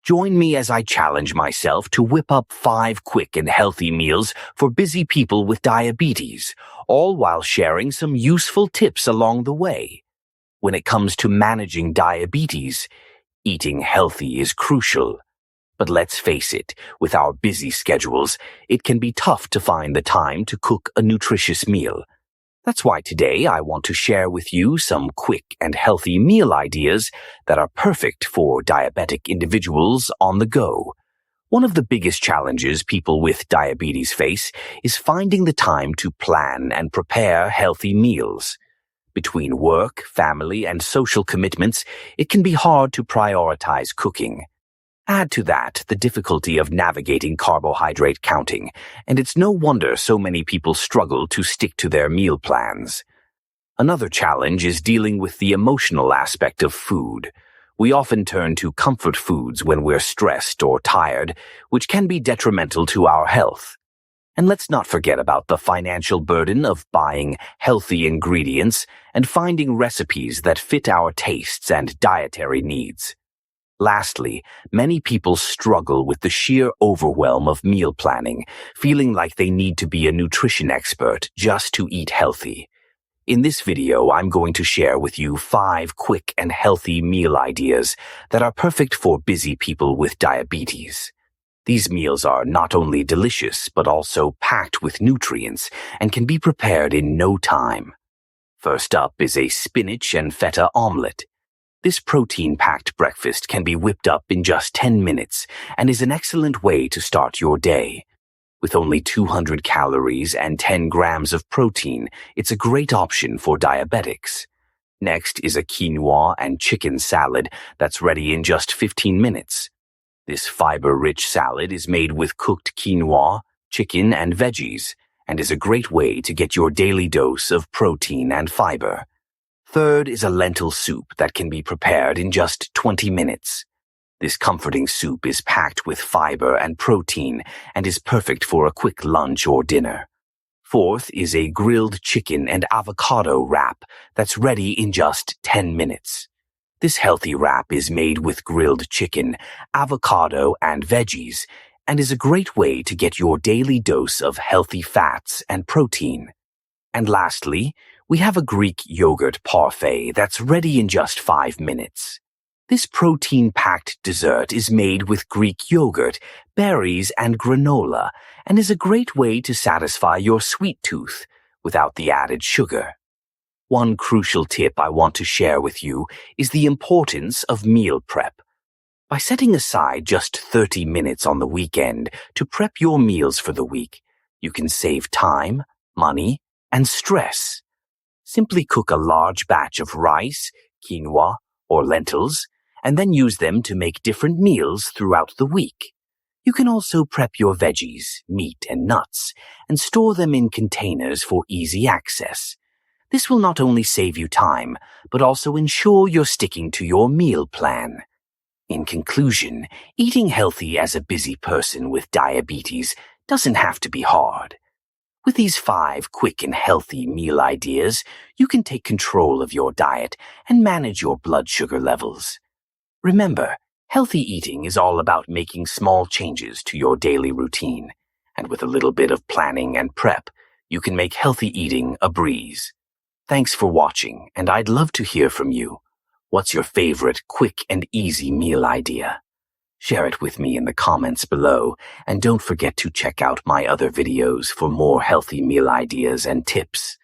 Join me as I challenge myself to whip up 5 quick and healthy meals for busy people with diabetes, all while sharing some useful tips along the way. When it comes to managing diabetes, eating healthy is crucial. But let's face it, with our busy schedules, it can be tough to find the time to cook a nutritious meal. That's why today I want to share with you some quick and healthy meal ideas that are perfect for diabetic individuals on the go. One of the biggest challenges people with diabetes face is finding the time to plan and prepare healthy meals. Between work, family, and social commitments, it can be hard to prioritize cooking. Add to that the difficulty of navigating carbohydrate counting, and it's no wonder so many people struggle to stick to their meal plans. Another challenge is dealing with the emotional aspect of food. We often turn to comfort foods when we're stressed or tired, which can be detrimental to our health. And let's not forget about the financial burden of buying healthy ingredients and finding recipes that fit our tastes and dietary needs. Lastly, many people struggle with the sheer overwhelm of meal planning, feeling like they need to be a nutrition expert just to eat healthy. In this video, I'm going to share with you 5 quick and healthy meal ideas that are perfect for busy people with diabetes. These meals are not only delicious, but also packed with nutrients and can be prepared in no time. First up is a spinach and feta omelette. This protein-packed breakfast can be whipped up in just 10 minutes and is an excellent way to start your day. With only 200 calories and 10 grams of protein, it's a great option for diabetics. Next is a quinoa and chicken salad that's ready in just 15 minutes. This fiber-rich salad is made with cooked quinoa, chicken, and veggies, and is a great way to get your daily dose of protein and fiber. Third is a lentil soup that can be prepared in just 20 minutes. This comforting soup is packed with fiber and protein and is perfect for a quick lunch or dinner. Fourth is a grilled chicken and avocado wrap that's ready in just 10 minutes. This healthy wrap is made with grilled chicken, avocado, and veggies, and is a great way to get your daily dose of healthy fats and protein. And lastly, we have a Greek yogurt parfait that's ready in just 5 minutes. This protein-packed dessert is made with Greek yogurt, berries, and granola, and is a great way to satisfy your sweet tooth without the added sugar. One crucial tip I want to share with you is the importance of meal prep. By setting aside just 30 minutes on the weekend to prep your meals for the week, you can save time, money, and stress. Simply cook a large batch of rice, quinoa, or lentils, and then use them to make different meals throughout the week. You can also prep your veggies, meat, and nuts, and store them in containers for easy access. This will not only save you time, but also ensure you're sticking to your meal plan. In conclusion, eating healthy as a busy person with diabetes doesn't have to be hard. With these 5 quick and healthy meal ideas, you can take control of your diet and manage your blood sugar levels. Remember, healthy eating is all about making small changes to your daily routine, and with a little bit of planning and prep, you can make healthy eating a breeze. Thanks for watching, and I'd love to hear from you. What's your favorite quick and easy meal idea? Share it with me in the comments below, and don't forget to check out my other videos for more healthy meal ideas and tips.